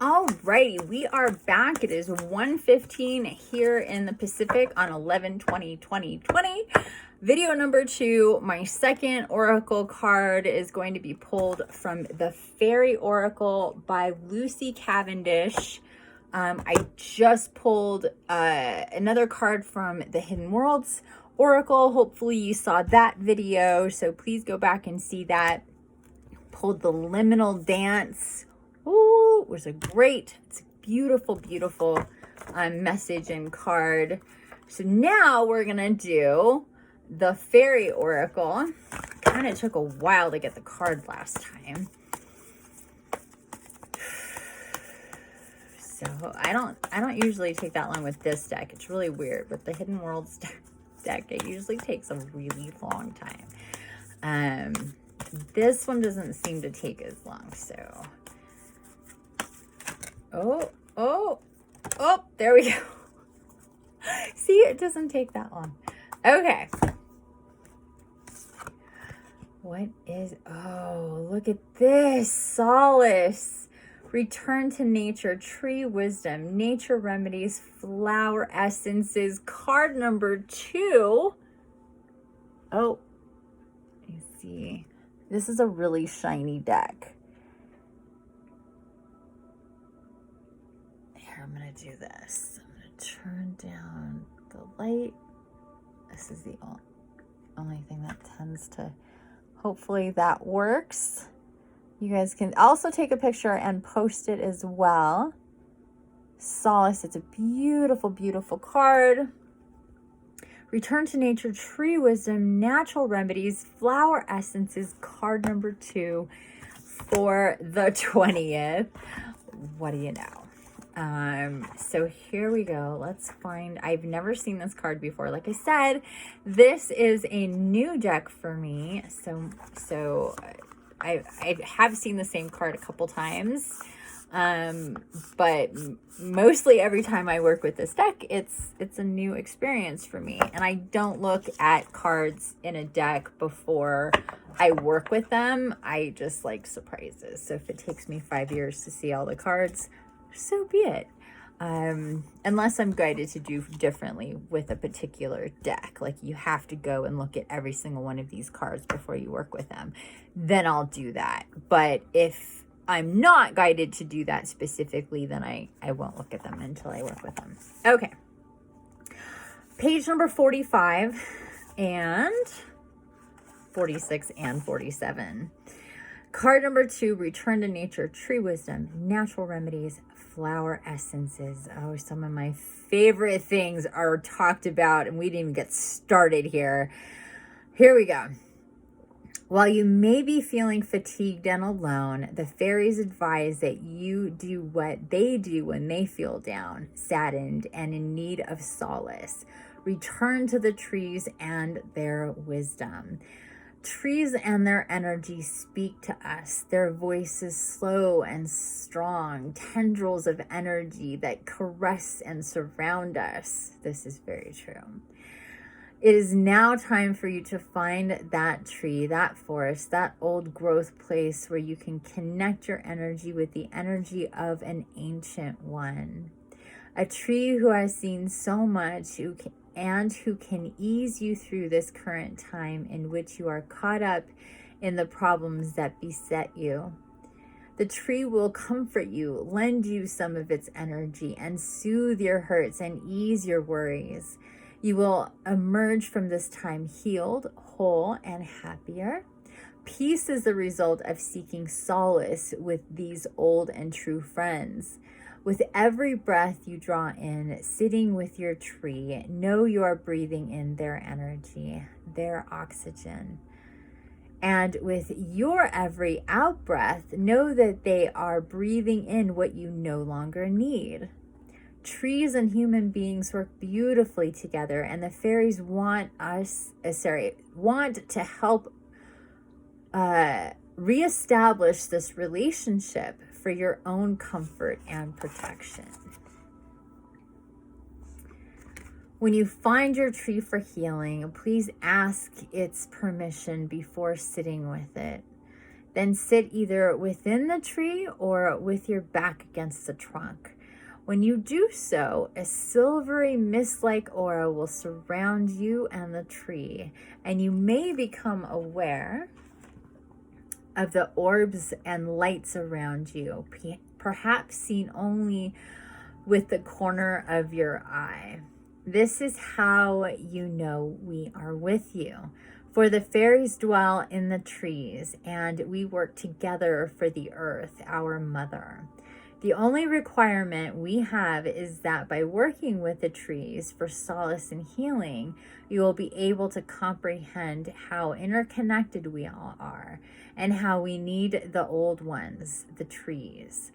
Alrighty, we are back. It is 1:15 here in the Pacific on 11/20/2020. Video number 2, my second oracle card is going to be pulled from the Faery Oracle by Lucy Cavendish. I just pulled another card from the Hidden Worlds Oracle. Hopefully you saw that video, so please go back and see that. Pulled the Liminal Dance. Ooh, it was it's a beautiful, beautiful message and card. So now we're gonna do the Faery Oracle. Kind of took a while to get the card last time. So I don't usually take that long with this deck. It's really weird. With the Hidden Worlds deck, it usually takes a really long time. This one doesn't seem to take as long, so. Oh, there we go. See, it doesn't take that long. Okay. What is, look at this. Solace. Return to nature, tree wisdom, nature remedies, flower essences. Card number 2. Oh, let me see. This is a really shiny deck. I'm going to do this. I'm going to turn down the light. This is the only thing that tends to, hopefully that works. You guys can also take a picture and post it as well. Solace, it's a beautiful, beautiful card. Return to nature, tree wisdom, natural remedies, flower essences, card number 2 for the 20th. What do you know? So here we go. Let's find, I've never seen this card before. Like I said, this is a new deck for me. So I have seen the same card a couple times. But mostly every time I work with this deck, it's a new experience for me. And I don't look at cards in a deck before I work with them. I just like surprises. So if it takes me 5 years to see all the cards, so be it. Unless I'm guided to do differently with a particular deck, like you have to go and look at every single one of these cards before you work with them, then I'll do that. But if I'm not guided to do that specifically, then I won't look at them until I work with them. Okay. Page number 45 and 46 and 47. Card number 2, return to nature, tree wisdom, natural remedies, flower essences. Oh, some of my favorite things are talked about, and we didn't even get started here. Here we go. While you may be feeling fatigued and alone, the fairies advise that you do what they do when they feel down, saddened, and in need of solace. Return to the trees and their wisdom. Trees and their energy speak to us. Their voices slow and strong, tendrils of energy that caress and surround us. This is very true. It is now time for you to find that tree, that forest, that old growth place where you can connect your energy with the energy of an ancient one. A tree who has seen so much, who can ease you through this current time in which you are caught up in the problems that beset you. The tree will comfort you, lend you some of its energy, and soothe your hurts and ease your worries. You will emerge from this time healed, whole, and happier. Peace is the result of seeking solace with these old and true friends. With every breath you draw in, sitting with your tree, know you are breathing in their energy, their oxygen. And with your every out breath, know that they are breathing in what you no longer need. Trees and human beings work beautifully together, and the fairies want to help reestablish this relationship for your own comfort and protection. When you find your tree for healing, please ask its permission before sitting with it. Then sit either within the tree or with your back against the trunk. When you do so, a silvery mist-like aura will surround you and the tree, and you may become aware of the orbs and lights around you, perhaps seen only with the corner of your eye. This is how you know we are with you. For the fairies dwell in the trees, and we work together for the earth, our mother. The only requirement we have is that by working with the trees for solace and healing, you will be able to comprehend how interconnected we all are and how we need the old ones, the trees.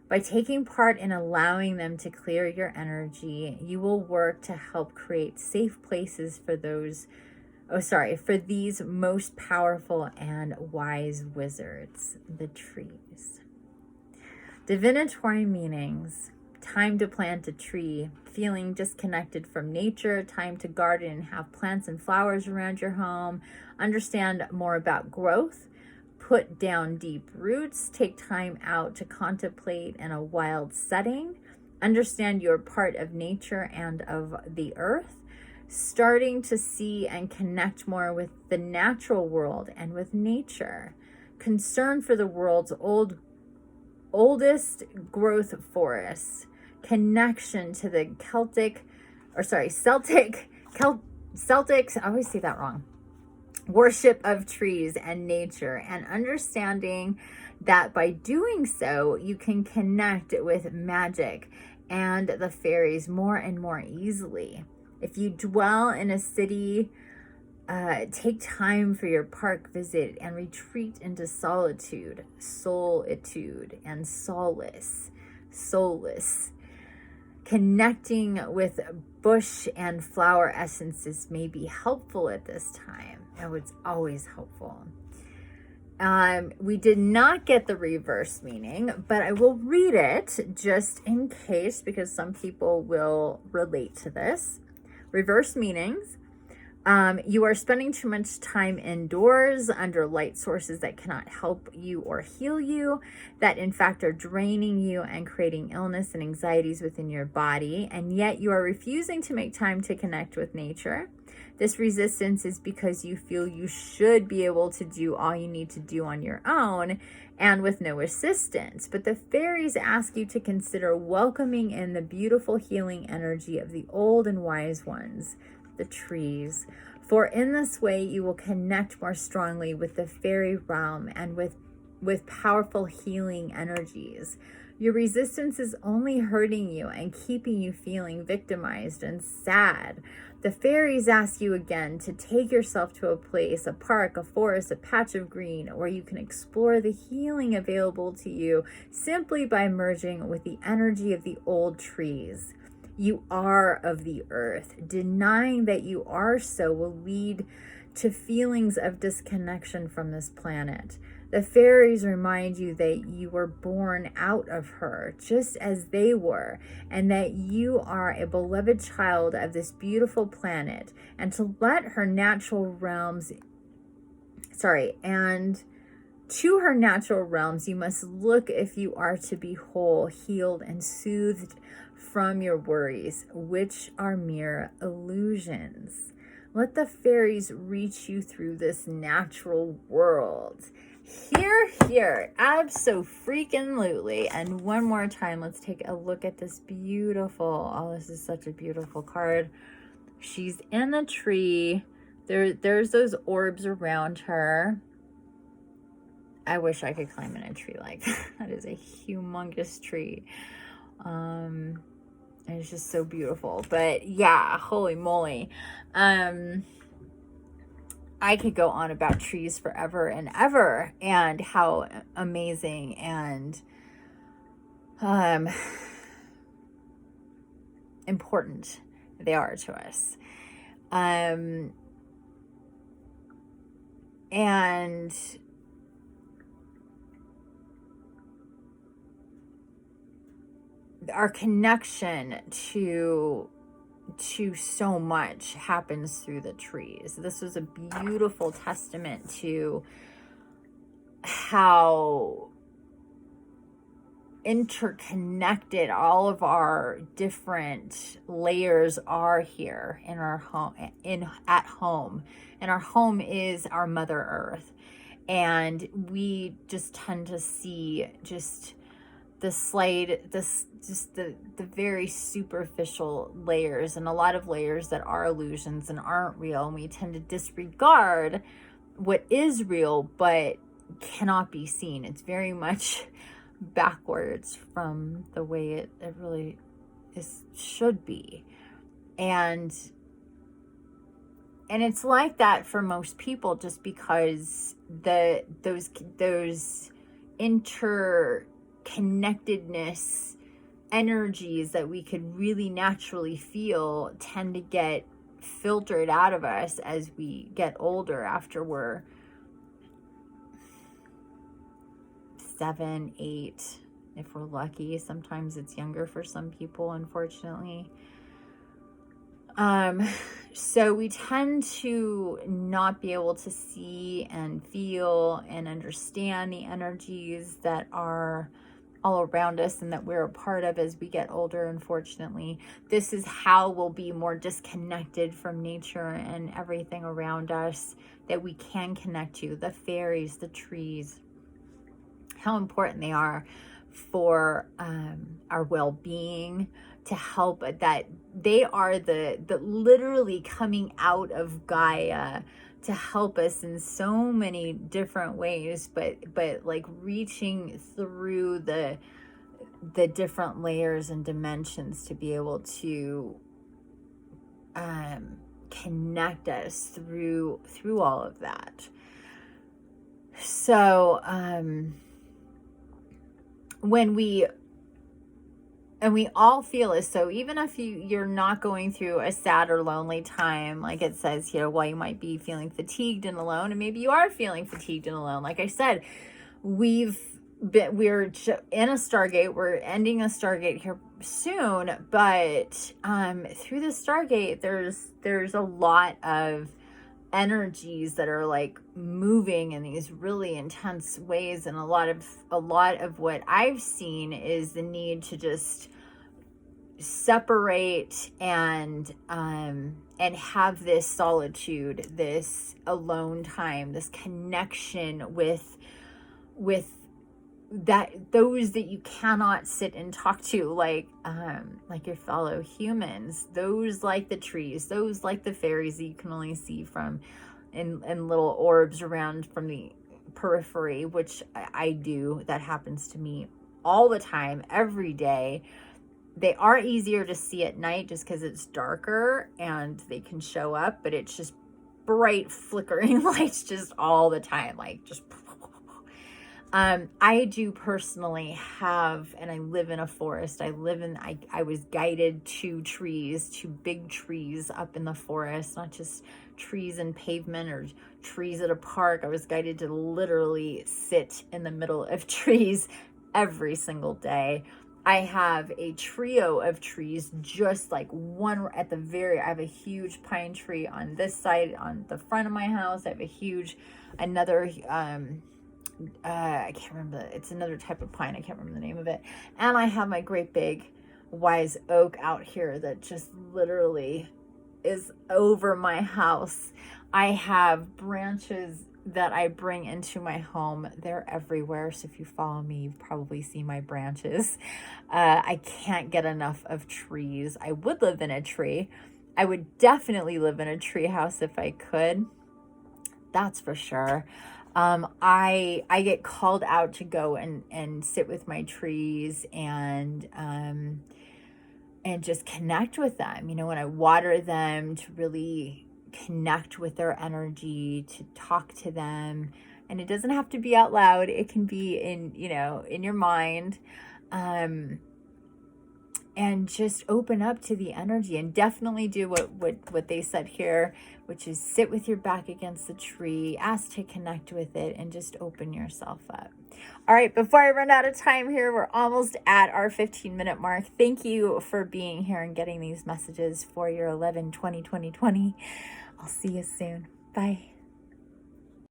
By taking part in allowing them to clear your energy, you will work to help create safe places for for these most powerful and wise wizards, the trees. Divinatory meanings: time to plant a tree, feeling disconnected from nature, time to garden and have plants and flowers around your home, understand more about growth, put down deep roots, take time out to contemplate in a wild setting, understand you're part of nature and of the earth, starting to see and connect more with the natural world and with nature, concern for the world's oldest growth forests, connection to the Celtics, I always say that wrong, worship of trees and nature, and understanding that by doing so, you can connect with magic and the fairies more and more easily. If you dwell in a city, take time for your park visit and retreat into solitude, solitude, and solace. Connecting with bush and flower essences may be helpful at this time. Oh, it's always helpful. We did not get the reverse meaning, but I will read it just in case, because some people will relate to this. Reverse meanings: you are spending too much time indoors under light sources that cannot help you or heal you, that in fact are draining you and creating illness and anxieties within your body, and yet you are refusing to make time to connect with nature. This resistance is because you feel you should be able to do all you need to do on your own and with no assistance. But the fairies ask you to consider welcoming in the beautiful healing energy of the old and wise ones, the trees. For in this way, you will connect more strongly with the fairy realm and with powerful healing energies. Your resistance is only hurting you and keeping you feeling victimized and sad. The fairies ask you again to take yourself to a place, a park, a forest, a patch of green, where you can explore the healing available to you simply by merging with the energy of the old trees. You are of the earth. Denying that you are so will lead to feelings of disconnection from this planet. The fairies remind you that you were born out of her, just as they were, and that you are a beloved child of this beautiful planet, and to let her natural realms, and to her natural realms, you must look if you are to be whole, healed, and soothed from your worries, which are mere illusions. Let the fairies reach you through this natural world. Here, abso-freaking-lutely. And one more time, let's take a look at this beautiful, this is such a beautiful card. She's in a tree. There's those orbs around her. I wish I could climb in a tree like that. That is a humongous tree. And it's just so beautiful. But yeah, holy moly. I could go on about trees forever and ever, and how amazing and important they are to us. And our connection to so much happens through the trees. This was a beautiful testament to how interconnected all of our different layers are here in our home, at home. And our home is our Mother Earth. And we just tend to see just the very superficial layers, and a lot of layers that are illusions and aren't real. And we tend to disregard what is real but cannot be seen. It's very much backwards from the way it really should be. And it's like that for most people, just because those interconnectedness energies that we could really naturally feel tend to get filtered out of us as we get older, after we're 7, 8, if we're lucky. Sometimes it's younger for some people, unfortunately. So we tend to not be able to see and feel and understand the energies that are all around us and that we're a part of as we get older, unfortunately. This is how we'll be more disconnected from nature and everything around us that we can connect to. The fairies, the trees, how important they are for our well-being, to help, that they are the literally coming out of Gaia to help us in so many different ways, but like reaching through the different layers and dimensions to be able to connect us through all of that. So when we all feel it. So even if you're not going through a sad or lonely time, like it says here, while you might be feeling fatigued and alone, and maybe you are feeling fatigued and alone. Like I said, we're in a Stargate. We're ending a Stargate here soon, but through the Stargate, there's a lot of energies that are like moving in these really intense ways, and a lot of what I've seen is the need to just separate and have this solitude, this alone time, this connection with those that you cannot sit and talk to, like your fellow humans, those like the trees, those like the fairies that you can only see from in little orbs around from the periphery, which I do. That happens to me all the time, every day. They are easier to see at night just because it's darker and they can show up, but it's just bright flickering lights just all the time, like just I do personally have, and I live in a forest. I was guided to trees, to big trees up in the forest, not just trees and pavement or trees at a park. I was guided to literally sit in the middle of trees every single day. I have a trio of trees, just like one at the I have a huge pine tree on this side, on the front of my house. I have another, I can't remember, it's another type of pine, I can't remember the name of it. And I have my great big wise oak out here that just literally is over my house. I have branches that I bring into my home. They're everywhere. So if you follow me, you've probably seen my branches. I can't get enough of trees. I would live in a tree. I would definitely live in a tree house if I could. That's for sure. I get called out to go and sit with my trees and just connect with them. You know, when I water them, to really connect with their energy, to talk to them. And it doesn't have to be out loud. It can be in your mind. And just open up to the energy, and definitely do what they said here, which is sit with your back against the tree, ask to connect with it, and just open yourself up. All right, before I run out of time here, we're almost at our 15-minute mark. Thank you for being here and getting these messages for your 11/20/2020. I'll see you soon. Bye.